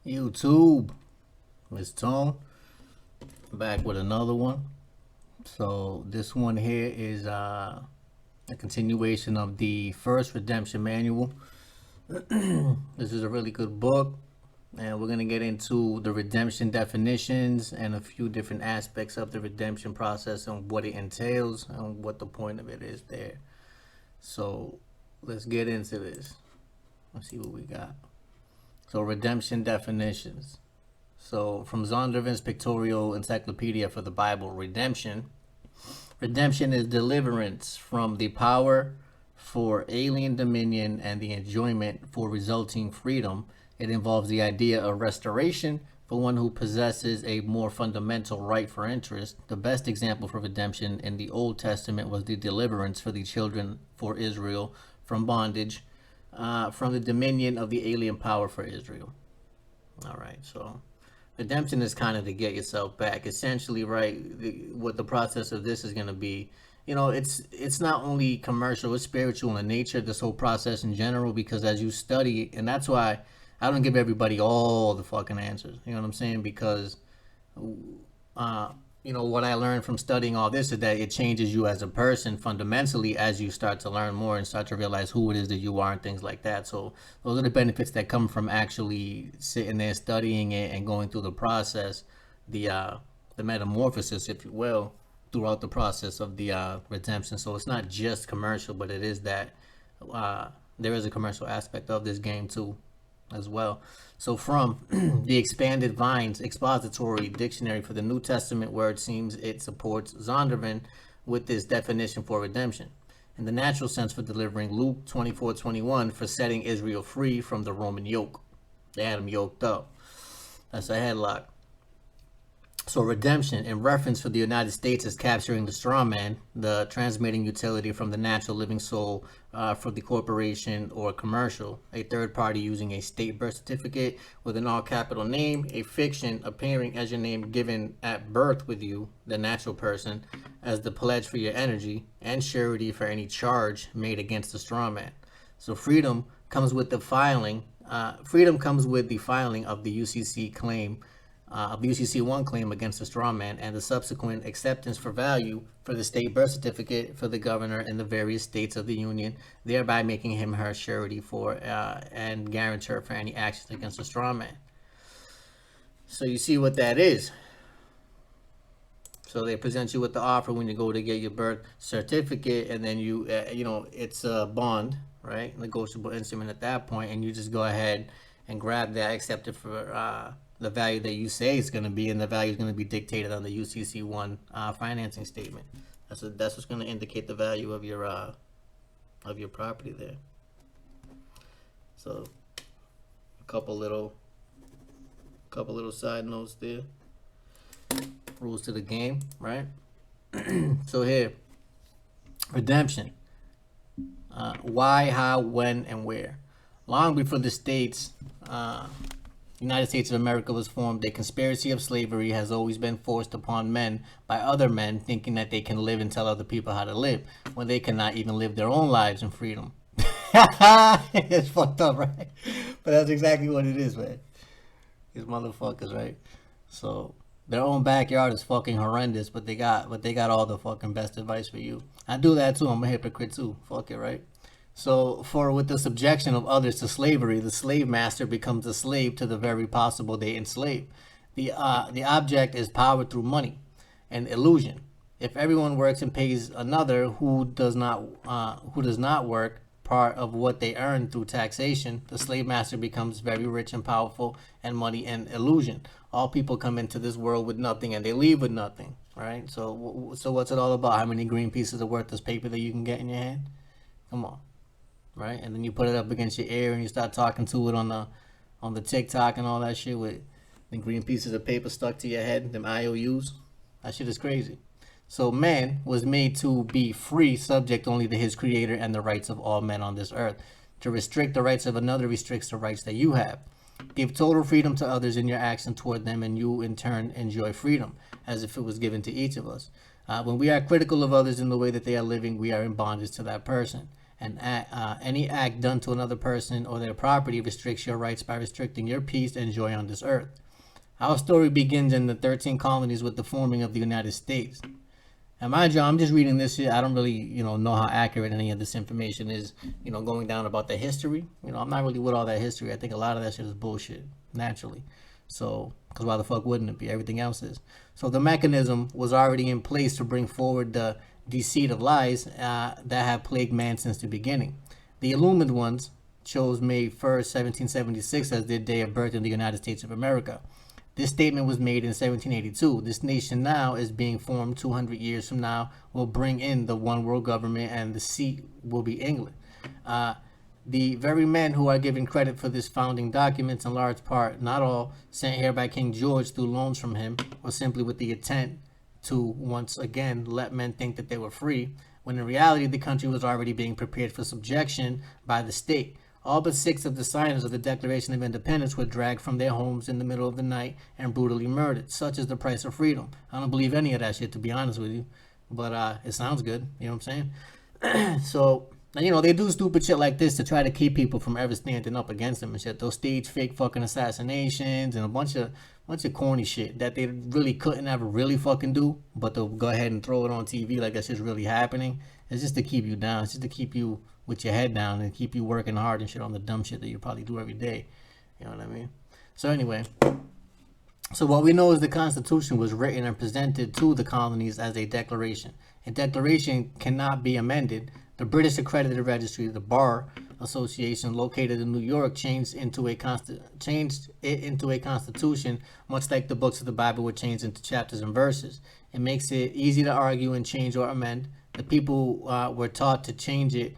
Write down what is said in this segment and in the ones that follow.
YouTube, Miss Tone, back with another one. So this one here is a continuation of the first redemption manual. This is a really good book, and we're gonna get into the redemption definitions and a few different aspects of the redemption process and what it entails and what the point of it is there. So let's get into this. Let's see what we got. So redemption definitions. So from Zondervan's Pictorial Encyclopedia for the Bible, redemption is deliverance from the power for alien dominion and the enjoyment for resulting freedom. It involves the idea of restoration for one who possesses a more fundamental right for interest. The best example for redemption in the Old Testament was the deliverance for the children for Israel from bondage, from the dominion of the alien power for Israel. All right, so redemption is kind of to get yourself back. Essentially, right, what the process of this is going to be, it's not only commercial, it's spiritual in nature, this whole process in general, because as you study, and that's why I don't give everybody all the fucking answers, you know what I'm saying? Because, what I learned from studying all this is that it changes you as a person fundamentally as you start to learn more and start to realize who it is that you are and things like that. So those are the benefits that come from actually sitting there studying it and going through the process, the metamorphosis, if you will, throughout the process of the redemption. So it's not just commercial, but it is that there is a commercial aspect of this game too, as well. So from the Expanded Vines Expository Dictionary for the New Testament word, seems it supports Zondervan with this definition for redemption. In the natural sense, for delivering, Luke 24:21, for setting Israel free from the Roman yoke. They had them yoked up. That's a headlock. So redemption, in reference for the United States as capturing the straw man, the transmitting utility from the natural living soul for the corporation or commercial, a third party using a state birth certificate with an all capital name, a fiction appearing as your name given at birth with you, the natural person, as the pledge for your energy and surety for any charge made against the straw man. So freedom comes with the filing. Freedom comes with the filing of the UCC claim. Of the UCC1 claim against the straw man and the subsequent acceptance for value for the state birth certificate for the governor in the various states of the union, thereby making him her surety for and guarantor for any actions against the straw man. So you see what that is. So they present you with the offer when you go to get your birth certificate, and then it's a bond, right? Negotiable instrument at that point, and you just go ahead and grab that, accept it for the value that you say is going to be, and the value is going to be dictated on the UCC1 financing statement. That's what's going to indicate the value of your property there. So a couple little side notes there. Rules to the game, right? So here, redemption. Why, how, when, and where. Long before the states. United States of America was formed, a conspiracy of slavery has always been forced upon men by other men thinking that they can live and tell other people how to live when they cannot even live their own lives in freedom. It's fucked up, right? But that's exactly what it is, man. These motherfuckers, right? So their own backyard is fucking horrendous, but they got all the fucking best advice for you. I do that too. I'm a hypocrite too. Fuck it, right? So, for with the subjection of others to slavery, the slave master becomes a slave to the very possible they enslave. The object is power through money and illusion. If everyone works and pays another who does not work part of what they earn through taxation, the slave master becomes very rich and powerful, and money and illusion. All people come into this world with nothing and they leave with nothing, right? So what's it all about? How many green pieces of worthless paper that you can get in your hand? Come on. Right, and then you put it up against your ear and you start talking to it on the TikTok and all that shit with the green pieces of paper stuck to your head, them IOUs. That shit is crazy. So man was made to be free, subject only to his creator and the rights of all men on this earth. To restrict the rights of another restricts the rights that you have. Give total freedom to others in your action toward them, and you in turn enjoy freedom as if it was given to each of us. When we are critical of others in the way that they are living, we are in bondage to that person. and any act done to another person or their property restricts your rights by restricting your peace and joy on this earth. Our story begins in the 13 colonies with the forming of the United States. And mind you, I'm just reading this shit. I don't really, know how accurate any of this information is, going down about the history. I'm not really with all that history. I think a lot of that shit is bullshit, naturally. So, because why the fuck wouldn't it be? Everything else is. So the mechanism was already in place to bring forward the deceit of lies that have plagued man since the beginning. The illumined ones chose May 1st, 1776 as their day of birth in the United States of America. This statement was made in 1782. This nation now is being formed 200 years from now, will bring in the one world government, and the seat will be England. The very men who are given credit for this founding documents, in large part, not all, sent here by King George through loans from him, or simply with the intent to once again let men think that they were free, when in reality the country was already being prepared for subjection by the state. All but 6 of the signers of the Declaration of Independence were dragged from their homes in the middle of the night and brutally murdered. Such is the price of freedom. I don't believe any of that shit, to be honest with you, but it sounds good. You know what I'm saying? So, they do stupid shit like this to try to keep people from ever standing up against them and shit. They'll stage fake fucking assassinations and a bunch of corny shit that they really couldn't ever really fucking do, but they'll go ahead and throw it on TV like that shit's really happening. It's just to keep you down. It's just to keep you with your head down and keep you working hard and shit on the dumb shit that you probably do every day. You know what I mean? So anyway, so what we know is the Constitution was written and presented to the colonies as a declaration. A declaration cannot be amended. The British Accredited Registry, the Bar Association, located in New York, changed it into a constitution, much like the books of the Bible were changed into chapters and verses. It makes it easy to argue and change or amend. The people were taught to change it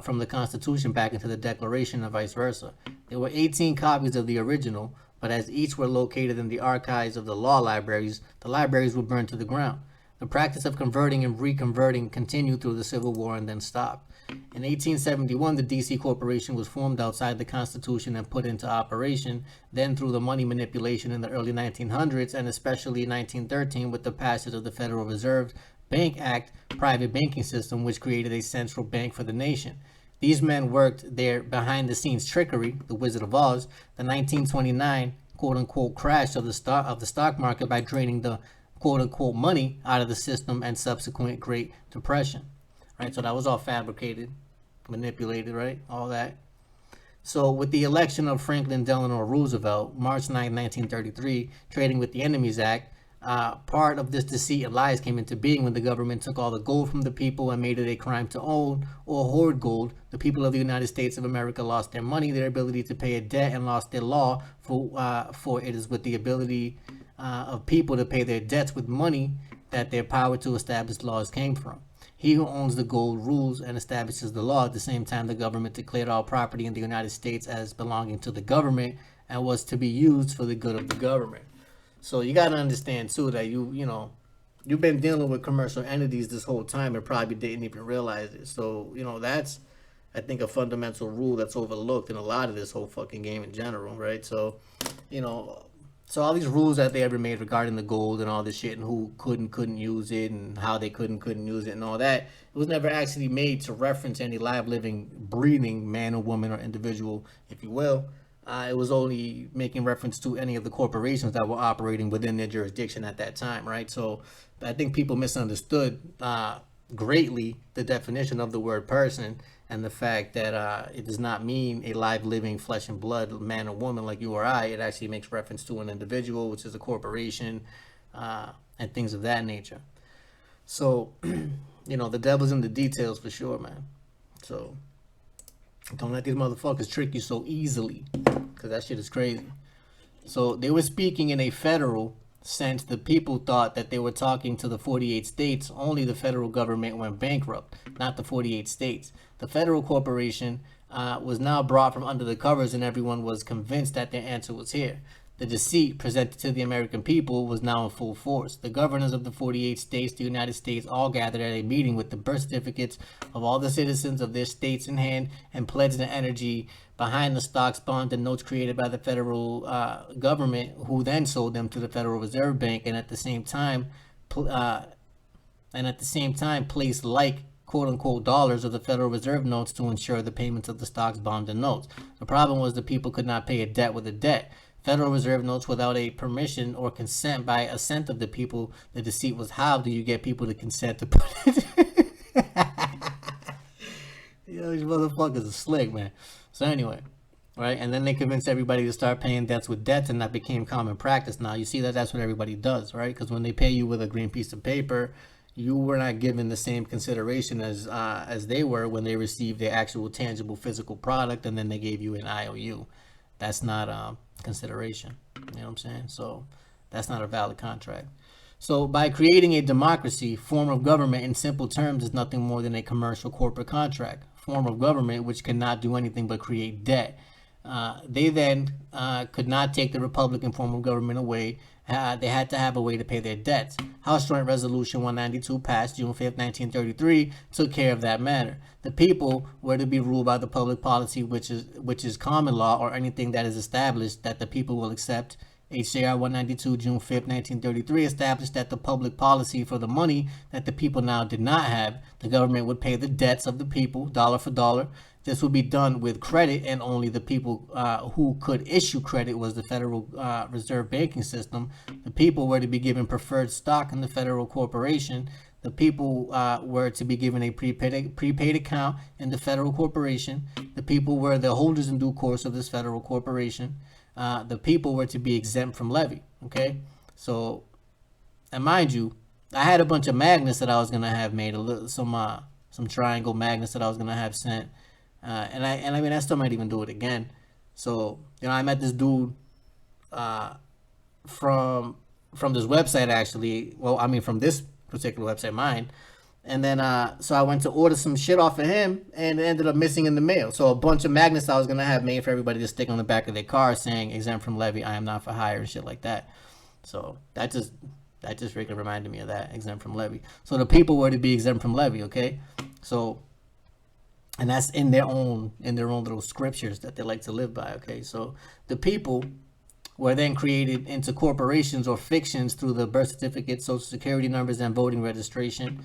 from the Constitution back into the Declaration and vice versa. There were 18 copies of the original, but as each were located in the archives of the law libraries, the libraries were burned to the ground. The practice of converting and reconverting continued through the Civil War and then stopped. In 1871, the D.C. Corporation was formed outside the Constitution and put into operation. Then through the money manipulation in the early 1900s, and especially 1913 with the passage of the Federal Reserve Bank Act private banking system, which created a central bank for the nation. These men worked their behind-the-scenes trickery, the Wizard of Oz, the 1929 quote-unquote crash of the stock market by draining the quote-unquote money out of the system and subsequent Great Depression. Right, so that was all fabricated, manipulated, right, all that. So with the election of Franklin Delano Roosevelt, March 9, 1933, Trading with the Enemies Act, part of this deceit and lies came into being when the government took all the gold from the people and made it a crime to own or hoard gold. The people of the United States of America lost their money, their ability to pay a debt, and lost their law, for it is with the ability of people to pay their debts with money that their power to establish laws came from. He who owns the gold rules and establishes the law. At the same time, the government declared all property in the United States as belonging to the government and was to be used for the good of the government. So you got to understand too that you've been dealing with commercial entities this whole time and probably didn't even realize it. So that's, I think, a fundamental rule that's overlooked in a lot of this whole fucking game in general, right? So so all these rules that they ever made regarding the gold and all this shit and who couldn't use it and how they couldn't use it and all that, it was never actually made to reference any live, living, breathing man or woman or individual, if you will. It was only making reference to any of the corporations that were operating within their jurisdiction at that time, right? So I think people misunderstood greatly the definition of the word person and the fact that it does not mean a live, living, flesh and blood man or woman like you or I. It actually makes reference to an individual, which is a corporation, and things of that nature. So, the devil's in the details for sure, man. So don't let these motherfuckers trick you so easily, because that shit is crazy. So they were speaking in a federal sense. The people thought that they were talking to the 48 states. Only the federal government went bankrupt, not the 48 states. The federal corporation was now brought from under the covers, and everyone was convinced that their answer was here. The deceit presented to the American people was now in full force. The governors of the 48 states, the United States, all gathered at a meeting with the birth certificates of all the citizens of their states in hand and pledged their energy behind the stocks, bonds, and notes created by the federal government, who then sold them to the Federal Reserve Bank, and at the same time placed like quote-unquote dollars of the Federal Reserve notes to ensure the payments of the stocks, bonds, and notes. The problem was the people could not pay a debt with a debt. Federal Reserve notes without a permission or consent by assent of the people. The deceit was, how do you get people to consent to put it? Yo, these motherfuckers are slick, man. So anyway, right? And then they convinced everybody to start paying debts with debts, and that became common practice. Now you see that that's what everybody does, right? Because when they pay you with a green piece of paper, you were not given the same consideration as they were when they received the actual tangible physical product, and then they gave you an IOU. That's not consideration. You know what I'm saying? So that's not a valid contract. So by creating a democracy, form of government in simple terms is nothing more than a commercial corporate contract. Form of government which cannot do anything but create debt. They then could not take the Republican form of government away. They had to have a way to pay their debts. House Joint Resolution 192 passed June 5th, 1933, took care of that matter. The people were to be ruled by the public policy, which is common law or anything that is established that the people will accept. HJR 192, June 5th, 1933, established that the public policy for the money that the people now did not have, the government would pay the debts of the people, dollar for dollar. This would be done with credit, and only the people who could issue credit was the Federal Reserve banking system. The people were to be given preferred stock in the federal corporation. The people were to be given a prepaid account in the federal corporation. The people were the holders in due course of this federal corporation. The people were to be exempt from levy. Okay, so, and mind you, I had a bunch of magnets that I was gonna have made, some triangle magnets that I was gonna have sent, and I mean I still might even do it again. So I met this dude from this website actually. Well, I mean from this particular website, mine. And then, so I went to order some shit off of him, and it ended up missing in the mail. So a bunch of magnets I was going to have made for everybody to stick on the back of their car saying, exempt from levy, I am not for hire, and shit like that. So that just freaking reminded me of that, exempt from levy. So the people were to be exempt from levy, okay? So, and that's in their own little scriptures that they like to live by, okay? So the people were then created into corporations or fictions through the birth certificate, social security numbers, and voting registration.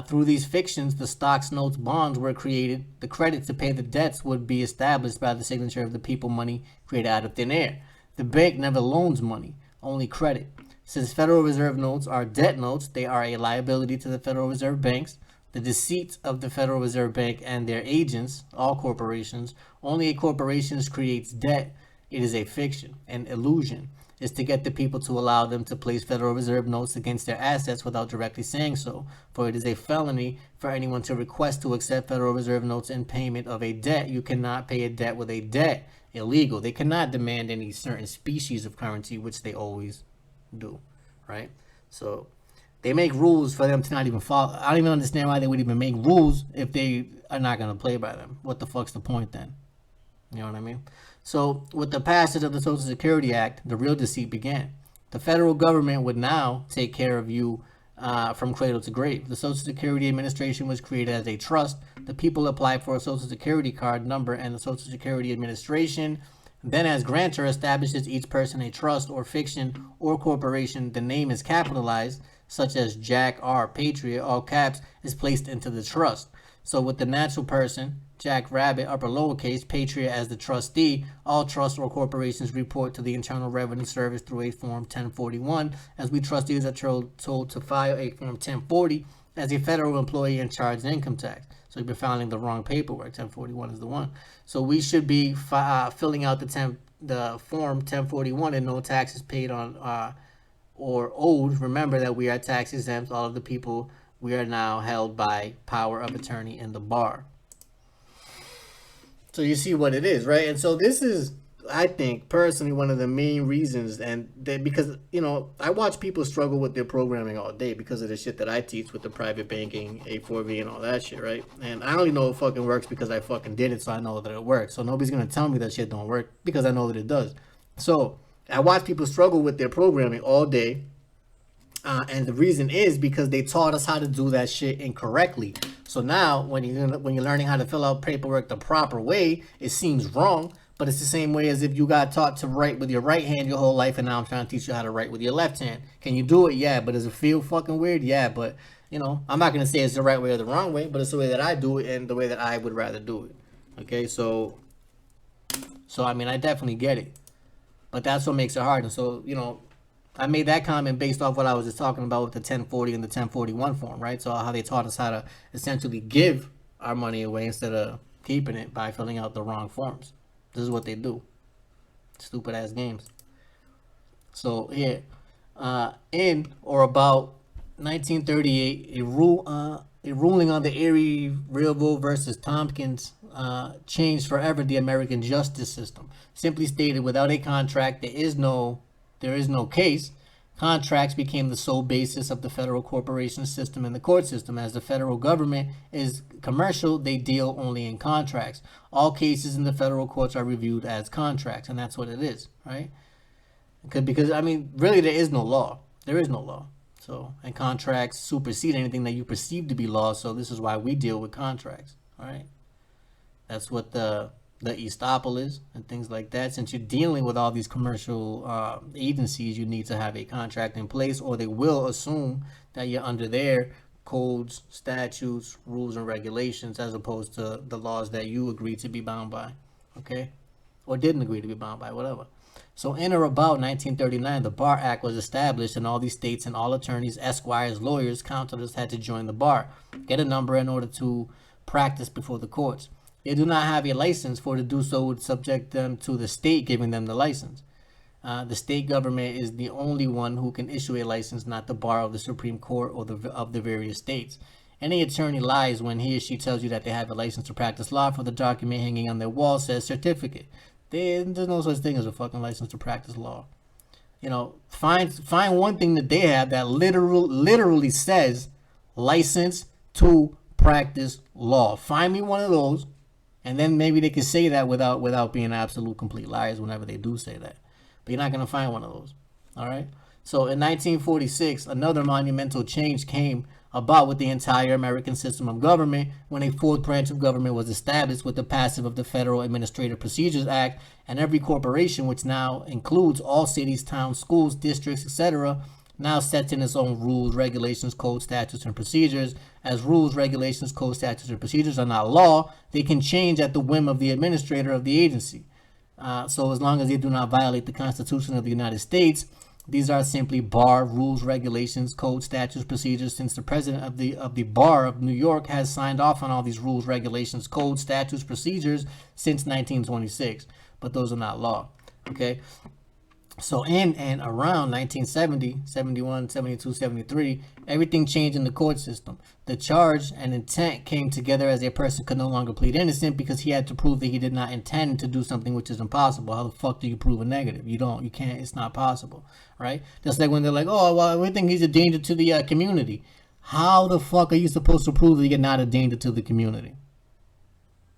Through these fictions, the stocks, notes, bonds were created. The credit to pay the debts would be established by the signature of the people, money created out of thin air. The bank never loans money, only credit. Since Federal Reserve notes are debt notes, they are a liability to the Federal Reserve banks. The deceit of the Federal Reserve Bank and their agents, all corporations, only a corporation creates debt. It is a fiction, an illusion. Is to get the people to allow them to place Federal Reserve notes against their assets without directly saying so, for it is a felony for anyone to request to accept Federal Reserve notes in payment of a debt. You cannot pay a debt with a debt. Illegal. They cannot demand any certain species of currency, which they always do, right? So they make rules for them to not even follow. I don't even understand why they would even make rules if they are not going to play by them. What the fuck's the point then? You know what I mean? So with the passage of the Social Security Act, the real deceit began. The federal government would now take care of you from cradle to grave. The Social Security Administration was created as a trust. The people applied for a Social Security card number, and the Social Security Administration then, as grantor, establishes each person a trust or fiction or corporation. The name is capitalized, such as Jack R. Patriot, all caps, is placed into the trust. So with the natural person, Jack Rabbit, upper lowercase, Patriot as the trustee, all trusts or corporations report to the Internal Revenue Service through a Form 1041, as we trustees are told to file a Form 1040 as a federal employee and charge income tax. So you've been filing the wrong paperwork. 1041 is the one. So we should be filling out the Form 1041 and no taxes paid on or owed. Remember that we are tax exempt. All of the people, we are now held by power of attorney in the bar. So you see what it is, right? And so this is, I think, personally, one of the main reasons, and because, I watch people struggle with their programming all day because of the shit that I teach with the private banking, A4V, and all that shit, right? And I only know it fucking works because I fucking did it, so I know that it works. So nobody's going to tell me that shit don't work because I know that it does. So I watch people struggle with their programming all day. And the reason is because they taught us how to do that shit incorrectly. So now when you're learning how to fill out paperwork the proper way, it seems wrong. But it's the same way as if you got taught to write with your right hand your whole life, and now I'm trying to teach you how to write with your left hand. Can you do it? Yeah. But does it feel fucking weird? Yeah. But You know, I'm not gonna say it's the right way or the wrong way, but it's the way that I do it and the way that I would rather do it. Okay, so I mean, I definitely get it, but that's what makes it hard. And so, you know, I made that comment based off what I was just talking about with the 1040 and the 1041 form, right? So how they taught us how to essentially give our money away instead of keeping it by filling out the wrong forms. This is what they do. Stupid ass games. So here, in or about 1938, a ruling on the Erie Railroad versus Tompkins changed forever the American justice system. Simply stated, without a contract, there is no case. Contracts became the sole basis of the federal corporation system and the court system. As the federal government is commercial, they deal only in contracts. All cases in the federal courts are reviewed as contracts, and that's what it is, right? Because I mean, really, there is no law. There is no law. So, and contracts supersede anything that you perceive to be law. So this is why we deal with contracts. All right. That's what the estoppel is and things like that. Since you're dealing with all these commercial agencies, you need to have a contract in place, or they will assume that you're under their codes, statutes, rules, and regulations, as opposed to the laws that you agreed to be bound by. Okay, or didn't agree to be bound by, whatever. So in or about 1939, the Bar Act was established, and all these states and all attorneys, esquires, lawyers, counselors had to join the bar, get a number in order to practice before the courts. They do not have a license, for to do so would subject them to the state giving them the license. The state government is the only one who can issue a license, not the bar of the Supreme Court or of the various states. Any attorney lies when he or she tells you that they have a license to practice law, for the document hanging on their wall says certificate. There's no such thing as a fucking license to practice law. You know, find one thing that they have that literally says license to practice law. Find me one of those, and then maybe they can say that without being absolute complete liars whenever they do say that. But you're not gonna find one of those. All right. So in 1946, another monumental change came about with the entire American system of government when a fourth branch of government was established with the passage of the Federal Administrative Procedures Act, and every corporation, which now includes all cities, towns, schools, districts, etc., now sets in its own rules, regulations, codes, statutes, and procedures. As rules, regulations, codes, statutes, and procedures are not law, they can change at the whim of the administrator of the agency. So as long as they do not violate the Constitution of the United States, these are simply bar rules, regulations, codes, statutes, procedures. Since the president of the bar of New York has signed off on all these rules, regulations, codes, statutes, procedures since 1926, but those are not law. Okay. So in and around 1970, 71, 72, 73, everything changed in the court system. The charge and intent came together, as a person could no longer plead innocent because he had to prove that he did not intend to do something which is impossible. How the fuck do you prove a negative? You can't, it's not possible, right? Just like when they're like, oh, well, we think he's a danger to the community. How the fuck are you supposed to prove that you're not a danger to the community?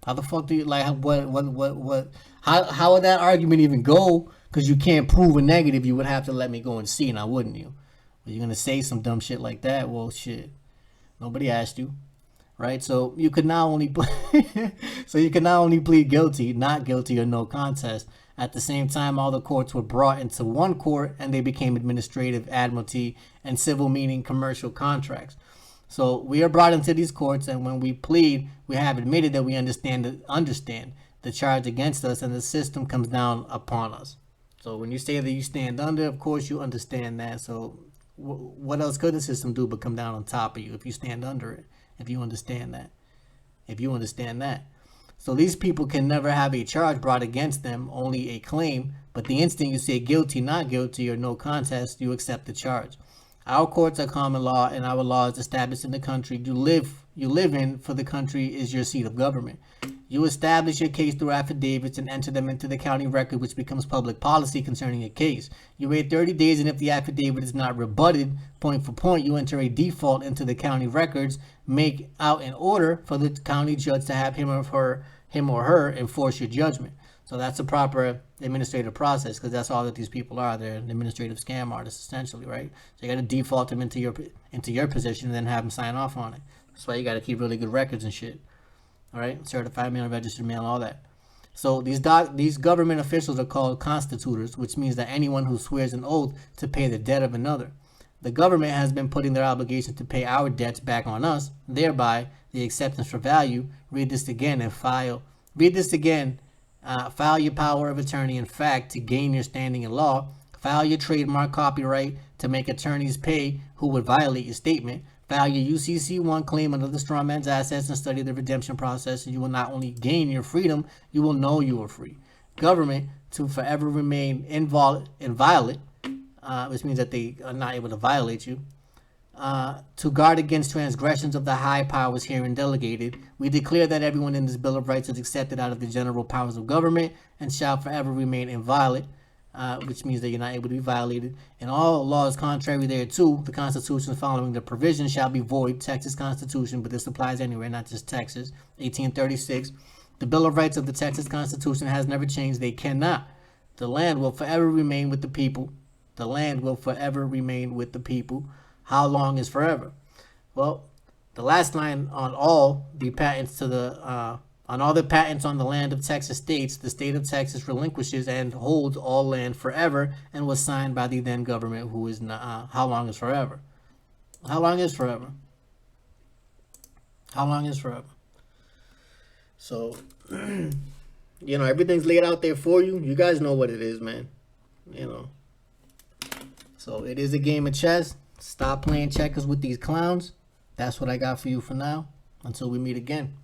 How the fuck do you, like, how would that argument even go? Because you can't prove a negative, you would have to let me go and see, now wouldn't you? But you're gonna say some dumb shit like that. Well, shit, nobody asked you, right? So you could not only plead guilty, not guilty, or no contest. At the same time, all the courts were brought into one court, and they became administrative, admiralty, and civil, meaning commercial contracts. So we are brought into these courts, and when we plead, we have admitted that we understand the charge against us, and the system comes down upon us. So when you say that you stand under, of course you understand that. So what else could the system do but come down on top of you if you stand under it? If you understand that. So these people can never have a charge brought against them, only a claim. But the instant you say guilty, not guilty, or no contest, you accept the charge. Our courts are common law, and our law is established in the country you live in, for the country is your seat of government. You establish your case through affidavits and enter them into the county record, which becomes public policy concerning your case. You wait 30 days, and if the affidavit is not rebutted point for point, you enter a default into the county records, make out an order for the county judge to have him or her enforce your judgment. So that's a proper administrative process, because that's all that these people are. They're administrative scam artists, essentially, right? So you got to default them into your position and then have them sign off on it. That's why you got to keep really good records and shit. All right, certified mail, registered mail, all that. So these government officials are called constitutors, which means that anyone who swears an oath to pay the debt of another. The government has been putting their obligation to pay our debts back on us, thereby the acceptance for value. Read this again and file. Read this again. File your power of attorney in fact to gain your standing in law. File your trademark copyright to make attorneys pay who would violate your statement. File your UCC1 claim under the strawman's assets and study the redemption process, and you will not only gain your freedom, you will know you are free. Government to forever remain inviolate, which means that they are not able to violate you. To guard against transgressions of the high powers herein delegated, we declare that everyone in this Bill of Rights is accepted out of the general powers of government and shall forever remain inviolate, which means that you're not able to be violated. And all laws contrary thereto, the Constitution following the provision shall be void. Texas Constitution, but this applies anywhere, not just Texas. 1836. The Bill of Rights of the Texas Constitution has never changed. They cannot. The land will forever remain with the people. The land will forever remain with the people. How long is forever? Well, the last line on all the patents to the on all the patents on the land of Texas states, the state of Texas relinquishes and holds all land forever, and was signed by the then government, who is not. How long is forever? How long is forever? How long is forever? So, you know, everything's laid out there for you. You guys know what it is, man. You know. So it is a game of chess. Stop playing checkers with these clowns. That's what I got for you for now. Until we meet again.